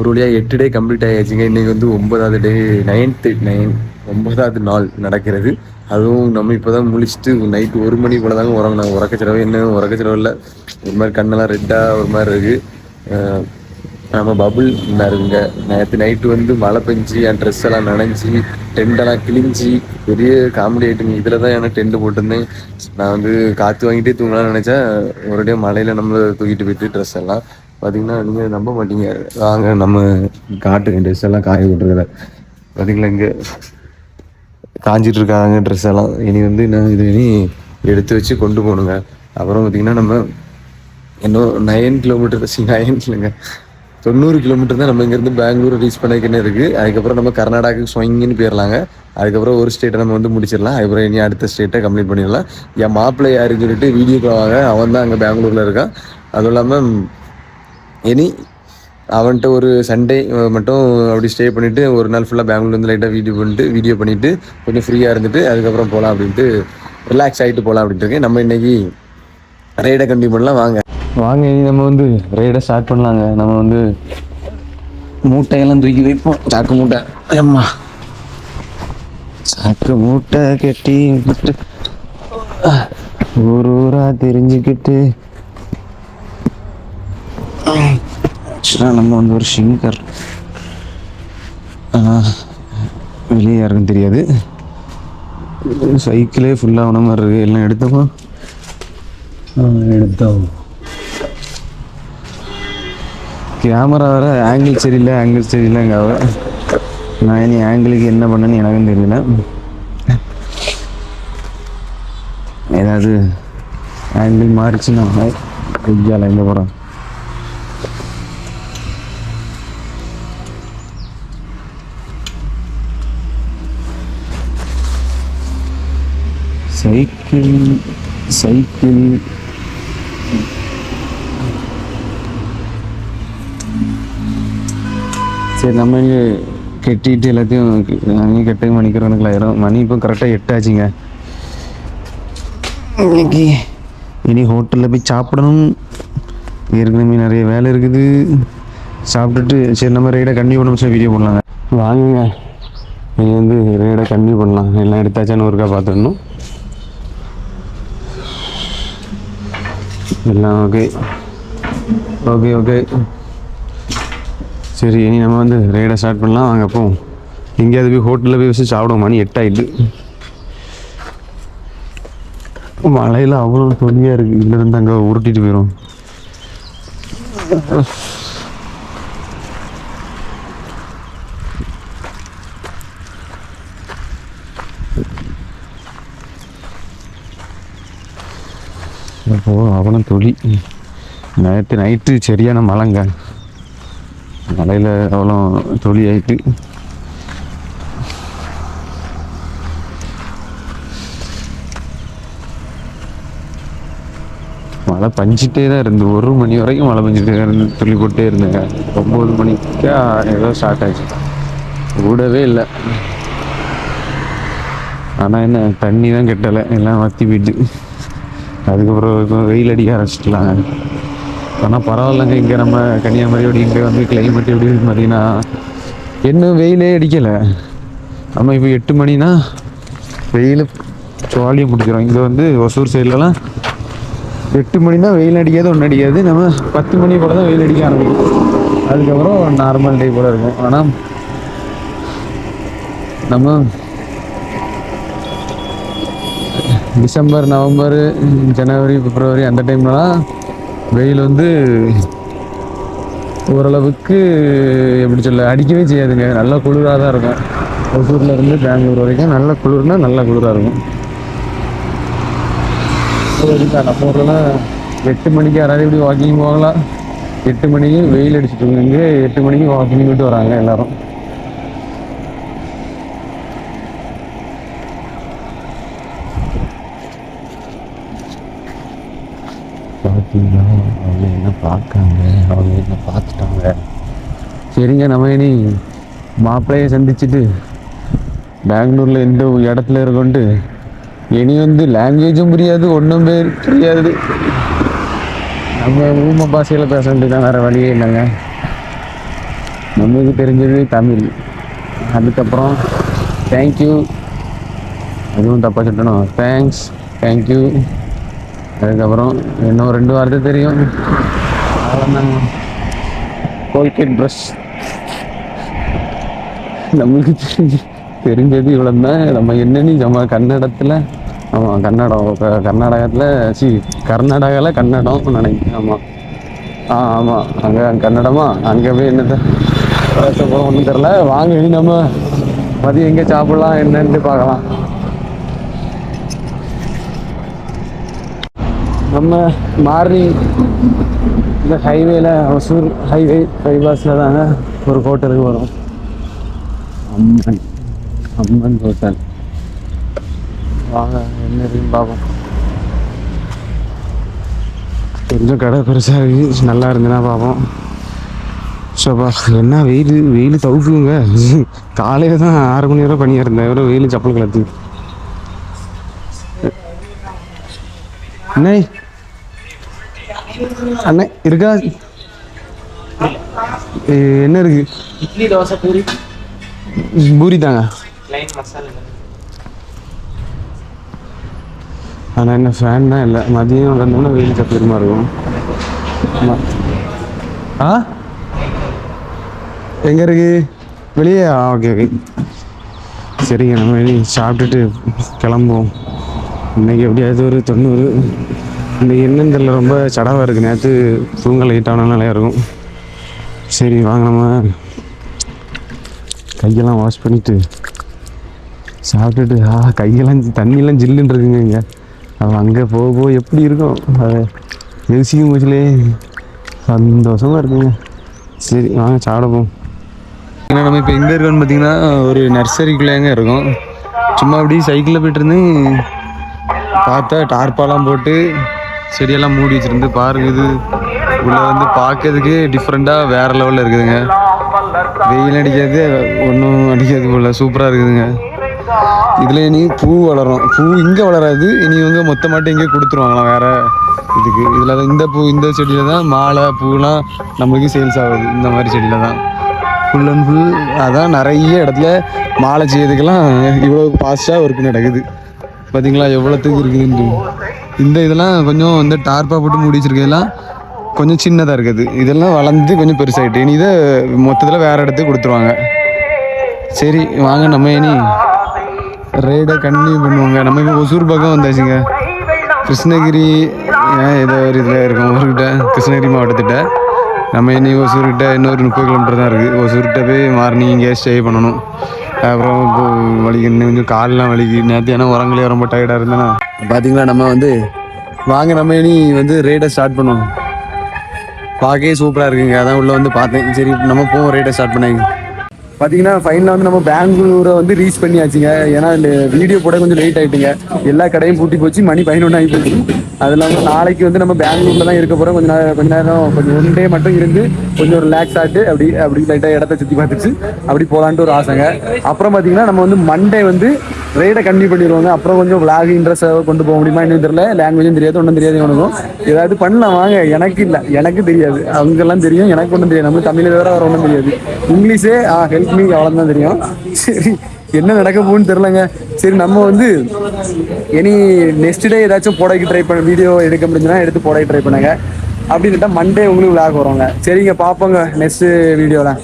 ஒரு வழியாக 8 day complete ஆகியாச்சுங்க. இன்றைக்கி வந்து 9வது டே, 9வது நாள் நடக்கிறது. அதுவும் நம்ம இப்போ தான் முழிச்சிட்டு நைட்டு 1 மணி போல் தாங்க உறங்கினாங்க. உறக்க செலவு என்ன உறக்க செலவு இல்லை, ஒரு மாதிரி கண்ணெல்லாம் ரெட்டாக ஒரு மாதிரி இருக்குது. நம்ம பபுள் இருக்குங்க. நேற்று நைட்டு வந்து மழை பெஞ்சு என் ட்ரெஸ் எல்லாம் நனைஞ்சி டென்ட்டெல்லாம் கிழிஞ்சி பெரிய காமெடி ஆகிட்டுங்க. இதில் தான் ஏன்னா டென்ட்டு போட்டிருந்தேன். நான் வந்து காற்று வாங்கிட்டே தூங்கலாம்னு நினச்சேன். ஒரே மழையில் நம்மளை தூக்கிட்டு போயிட்டு ட்ரெஸ் எல்லாம் பார்த்தீங்கன்னா நீங்கள் நம்ப மாட்டீங்க. வாங்க நம்ம காட்டுங்க ட்ரெஸ் எல்லாம் காய விட்டுருக்கல. பார்த்தீங்களா இங்கே காஞ்சிட்டு இருக்காங்க ட்ரெஸ் எல்லாம். இனி வந்து நான் இது இனி எடுத்து வச்சு கொண்டு போகணுங்க. அப்புறம் பார்த்தீங்கன்னா நம்ம இன்னும் 9 கிலோமீட்டர் 9 இல்லைங்க 90 கிலோமீட்டர் தான் நம்ம இங்கேருந்து பெங்களூர் ரீச் பண்ணிக்கினே இருக்குது. அதுக்கப்புறம் நம்ம கர்நாடகாவுக்கு ஸ்வங்கின்னு போயிடலாங்க. அதுக்கப்புறம் ஒரு ஸ்டேட்டை நம்ம வந்து முடிச்சிடலாம். அதுக்கப்புறம் இனி அடுத்த ஸ்டேட்டை கம்ப்ளீட் பண்ணிடலாம். என் மாப்பிள்ளை யாருன்னு சொல்லிட்டு வீடியோக்கு வாங்க. அவன் தான் அங்கே பெங்களூரில் இருக்கான். அதுவும் இல்லாமல் இனி அவன்கிட்ட ஒரு சண்டே மட்டும் அப்படி ஸ்டே பண்ணிவிட்டு ஒரு நாள் ஃபுல்லாக பெங்களூர்லேருந்து லைட்டாக வீடியோ பண்ணிவிட்டு கொஞ்சம் ஃப்ரீயாக இருந்துட்டு அதுக்கப்புறம் போகலாம் அப்படின்ட்டு ரிலாக்ஸ் ஆகிட்டு போகலாம் அப்படின்ட்டு இருக்கேன். நம்ம இன்றைக்கி ரைடை கண்டினியூ பண்ணலாம். வாங்க இனி நம்ம வந்து ரைடை ஸ்டார்ட் பண்ணலாங்க. நம்ம வந்து மூட்டையெல்லாம் தூக்கி வைப்போம். சாக்கு மூட்டை அம்மா சாக்கு மூட்டை கட்டி விட்டு ஊர் ஊரா தெரிஞ்சுக்கிட்டு நம்ம வந்து ஒரு ஷிங்கர் வெளியே யாருக்கும் தெரியாது. சைக்கிளே ஃபுல்லாக ஆன மாதிரி இருக்குது. எல்லாம் எடுத்தோமா எடுத்தோம். கேமரா வேறு ஆங்கிள் சரியில்லைங்க. நான் இனி ஆங்கிளுக்கு என்ன பண்ணேன்னு எனக்கும் தெரியல. ஏதாவது ஆங்கிள் மாறிச்சுன்னா கையால் எங்கே போகிறோம். சைக்கிள் சரி நம்ம இங்கே கெட்டிட்டு எல்லாத்தையும் அங்கே கெட்டு மணிக்கிறவனுக்குள்ள ஆயிரும். மணி இப்போ கரெக்டாக 8 ஆச்சுங்க. இன்னைக்கு இனி ஹோட்டலில் போய் சாப்பிடணும். ஏற்கனவே நிறைய வேலை இருக்குது. சாப்பிட்டுட்டு சரி நம்ம ரைடை கண்டினியூ பண்ண சார் வீடியோ பண்ணலாங்க. வாங்குங்க இனி வந்து ரைடை கண்டினியூ பண்ணலாம். எல்லாம் எடுத்தாச்சான்னு ஒருக்கா பார்த்துடணும். எல்லாம் ஓகே. சரி இனி நம்ம வந்து ரைடை ஸ்டார்ட் பண்ணலாம். வாங்க அப்போ எங்கேயாவது போய் ஹோட்டலில் போய் வச்சு சாப்பிடுவோம். மணி 8 ஆகிட்டு. மழையில் அவ்வளோ தொல்லியாக இருக்குது. இதுலேருந்து அங்கே உருட்டிட்டு போயிடும். அப்போ அவ்வளோ தொலி. நேற்று நைட்டு சரியான மழைங்க. மழையில் அவ்வளோ தொலி ஆகிட்டு. மழை பஞ்சிட்டே தான் இருந்து 1 மணி வரைக்கும் மழை பெஞ்சிட்டே இருந்து துளி போட்டே இருந்தேங்க. 9 மணிக்கா ஏதோ ஸ்டார்ட் ஆச்சு. கூடவே இல்லை. ஆனால் என்ன தண்ணி தான் கெட்டலை, எல்லாம் வற்றி போயிட்டு. அதுக்கப்புறம் வெயில் அடிக்க ஆரம்பிச்சிட்டலாங்க. ஆனால் பரவாயில்லைங்க. இங்கே நம்ம கன்னியாகுமரியோட இங்கே வந்து கிளைமேட் எப்படி இருக்கு பார்த்தீங்கன்னா இன்னும் வெயிலே அடிக்கலை. நம்ம இப்போ 8 மணினா வெயில் ஜாலியாக முடிக்கிறோம். இங்கே வந்து ஒசூர் சைட்லலாம் 8 மணினா வெயில் அடிக்காது, ஒன்றும் அடிக்காது. நம்ம 10 மணி போல தான் வெயில் அடிக்க ஆரம்பிக்கும். அதுக்கப்புறம் நார்மல் டே போல் இருக்கும். ஆனால் நம்ம டிசம்பர், நவம்பர், ஜனவரி, பிப்ரவரி அந்த டைம்லலாம் வெயில் வந்து ஓரளவுக்கு எப்படி சொல்ல அடிக்கவே செய்யாதுங்க. நல்ல குளிராக தான் இருக்கும். ஒசூரில் இருந்து பெங்களூர் வரைக்கும் நல்ல குளிர்னா நல்ல குளிராக இருக்கும். நம்ம ஊர்லாம் 8 மணிக்கு யாராவது இப்படி வாக்கிங் போகலாம். 8 மணிக்கு வெயில் அடிச்சுட்டு இங்கே 8 மணிக்கு வாக்கிங் விட்டு வராங்க எல்லாரும். பார்த்தீங்களா அவங்க என்ன பார்க்காங்க, அவங்க என்ன பார்த்துட்டாங்க. சரிங்க நம்ம இனி மாப்பிள்ளையை சந்திச்சுட்டு பெங்களூரில் எந்த இடத்துல இருக்கோன்ட்டு இனி வந்து லாங்குவேஜும் புரியாது, ஒன்றும் புரியாது. நம்ம ஊம பாஷையில் பேச வேண்டியதான், வேறு வழியே இல்லைங்க. நம்மளுக்கு தெரிஞ்சது தமிழ். அதுக்கப்புறம் தேங்க்யூ, அதுவும் தப்பாக சொல்லணும், தேங்க்ஸ், தேங்க்யூ. அதுக்கப்புறம் இன்னும் 2 வார்த்தை தெரியும், அவ்வளோதாங்க. Colgate brush. நம்மளுக்கு தெரிஞ்சது இவ்வளோ தான். நம்ம என்னன்னு நம்ம கன்னடத்தில், ஆமாம் கன்னடம், கர்நாடகத்தில் கர்நாடகாவில் கன்னடம் நினைக்கிறேன். ஆமாம் ஆமாம், அங்கே கன்னடமா, அங்கே போய் என்னது ஒன்றும் தெரில. வாங்க இனி நம்ம மதியம் எங்கே சாப்பிட்லாம் என்னன்ட்டு பார்க்கலாம். நம்ம மார்னிங் இந்த ஹைவேல, ஒசூர் ஹைவே பைபாஸில் தாங்க ஒரு ஹோட்டலுக்கு வரும். அம்மன் அம்மன் ஹோட்டல். வாங்க என்ன இருக்குன்னு பார்ப்போம். கொஞ்சம் கடை பெருசாக இருக்குது, நல்லா இருந்துன்னா பார்ப்போம். ஸோப்பா என்ன வெயில், வெயில் தவுக்குங்க. காலையில் தான் 6 மணி வரை பண்ணியாக இருந்தேன், எவ்வளோ வெயில் சப்பல் கலத்து. அண்ணே அண்ணே இருக்கா? என்ன இருக்கு? இட்லி, தோசை, பூரி. பூரி தாங்க. ப்ளைன் மசாலா. ஆனால் என்ன ஃபேன் தான் இல்லை. மதியம் வந்தோம்னா வெயில் சப்பலிமா இருக்கும். ஆ எங்கே இருக்கு? வெளியே? ஓகே ஓகே, சரிங்க. நம்ம வெளியே சாப்பிட்டுட்டு கிளம்புவோம். இன்றைக்கி எப்படியாவது ஒரு 90. இன்றைக்கி என்னன்னு தெரியல, ரொம்ப சடவாக இருக்குது. நேற்று தூங்க லைட்டானாலும் இருக்கும். சரி வாங்க, நம்ம கையெல்லாம் வாஷ் பண்ணிவிட்டு சாப்பிட்டுட்டு, கையெல்லாம் தண்ணியெல்லாம் ஜில்லுன்னு இருக்குங்க. இங்கே அவன் அங்கே போக எப்படி இருக்கும், அதை யோசிக்கும் போச்சுலே சந்தோஷமாக இருக்குங்க. சரி வாங்க சாப்பிடுவோம். ஏன்னா நம்ம இப்போ எங்கே இருக்கோம்னு பார்த்தீங்கன்னா, ஒரு நர்சரிக்குள்ளேங்க இருக்கும். சும்மா அப்படி சைக்கிளில் போய்ட்டு இருந்து பார்த்தா டார்ப்பாலாம் போட்டு செடியெல்லாம் மூடி வச்சுருந்து பாருங்க. இது உள்ளே வந்து பார்க்கறதுக்கு டிஃப்ரெண்ட்டாக வேறு லெவலில் இருக்குதுங்க. வெயில் அடிக்காது, ஒன்றும் அடிக்காது போல், சூப்பராக இருக்குதுங்க. இதில் இனி பூ வளரும். பூ இங்கே வளராது, இனி இவங்க மொத்தமாட்டு இங்கே கொடுத்துருவாங்களாம் வேறு இதுக்கு. இதில் இந்த பூ, இந்த செடியில் தான் மாலை பூலாம் நம்மளுக்கு சேல்ஸ் ஆகுது. இந்த மாதிரி செடியில் தான் ஃபுல் அண்ட் ஃபுல். அதான் நிறைய இடத்துல மாலை செய்யறதுக்கெல்லாம் இவ்வளோ ஃபாஸ்ட்டாக ஒர்க் நடக்குது. பார்த்தீங்களா எவ்வளோத்துக்கு இருக்குதுன்னு. இந்த இதெல்லாம் கொஞ்சம் இந்த டார்ப்பா போட்டு மூடி வச்சிருக்கிறதெல்லாம் கொஞ்சம் சின்னதாக இருக்குது. இதெல்லாம் வளர்ந்து கொஞ்சம் பெருசாகிட்டு இனி இதை மொத்தத்தில் வேறு இடத்துக்கு கொடுத்துருவாங்க. சரி வாங்க, நம்ம இனி ரைடை கண்டினியூ பண்ணுவாங்க. நம்ம இப்போ ஒசூர் பக்கம் வந்தாச்சுங்க. கிருஷ்ணகிரி ஏதோ ஒரு இதில் இருக்கும் ஒசூர்கிட்ட, கிருஷ்ணகிரி மாவட்டத்திட்ட. நம்ம இனி ஒசூர்கிட்ட இன்னொரு 30 கிலோமீட்டர் தான் இருக்குது. ஒசூர்கிட்ட போய் மார்னிங் இங்கே ஸ்டே பண்ணணும். அப்புறம் இப்போ வலிக்கு இன்னும் கொஞ்சம் காலெலாம் வலிக்கு. நேற்று ஏன்னா உரங்களே ரொம்ப டயர்டாக இருந்தேன்னா. பார்த்தீங்களா நம்ம வந்து வாங்க, நம்ம இனி வந்து ரைடை ஸ்டார்ட் பண்ணுவோம். பார்க்கவே சூப்பராக இருக்குங்க. அதான் உள்ளே வந்து பார்த்தேன். சரி நம்ம போவோம், ரைடை ஸ்டார்ட் பண்ணாங்க. பார்த்தீங்கன்னா ஃபைனலாக வந்து நம்ம பெங்களூரை வந்து ரீச் பண்ணியாச்சுங்க. ஏன்னா இந்த வீடியோ போட கொஞ்சம் லேட் ஆகிட்டுங்க. எல்லா கடையும் பூட்டி போச்சு, மணி 11 ஆகி போச்சு. அது இல்லாமல் நாளைக்கு வந்து நம்ம பெங்களூரில் தான் இருக்க போகிறோம். கொஞ்ச நேரம் கொஞ்சம் 1 டே மட்டும் இருந்து கொஞ்சம் ரிலாக்ஸ் ஆகிட்டு அப்படி லைட்டாக இடத்த சுற்றி பார்த்துச்சு அப்படி போகலான்ட்டு ஒரு ஆசைங்க. அப்புறம் பார்த்தீங்கன்னா நம்ம வந்து மண்டே வந்து ரைடை கண்டினியூ பண்ணிடுவாங்க. அப்புறம் கொஞ்சம் விளாக் இன்ட்ரெஸ்ட்டை கொண்டு போக முடியுமா இன்னும் தெரியல. லாங்குவேஜும் தெரியாது, ஒன்றும் தெரியாது இவனுக்கும். ஏதாவது பண்ணலாம் வாங்க. எனக்கு இல்லை, எனக்கு தெரியாது. அவங்கெல்லாம் தெரியும், எனக்கு ஒன்றும் தெரியாது. நம்ம தமிழ் வேறு வேறு ஒன்றும் தெரியாது. இங்கிலீஷே ஹெல்ப் மீ அவ்வளோதான் தெரியும். சரி என்ன நடக்க போகுன்னு தெரிலங்க. சரி நம்ம வந்து இனி நெக்ஸ்ட் டே ஏதாச்சும் போடக்கு ட்ரை பண்ண, வீடியோ எடுக்க முடிஞ்சுன்னா எடுத்து போடக்கு ட்ரை பண்ணுங்க. அப்படின்னுட்டா மண்டே உங்களுக்கு விளாக் வருவாங்க. சரிங்க, பார்ப்போங்க நெக்ஸ்ட் வீடியோவில்.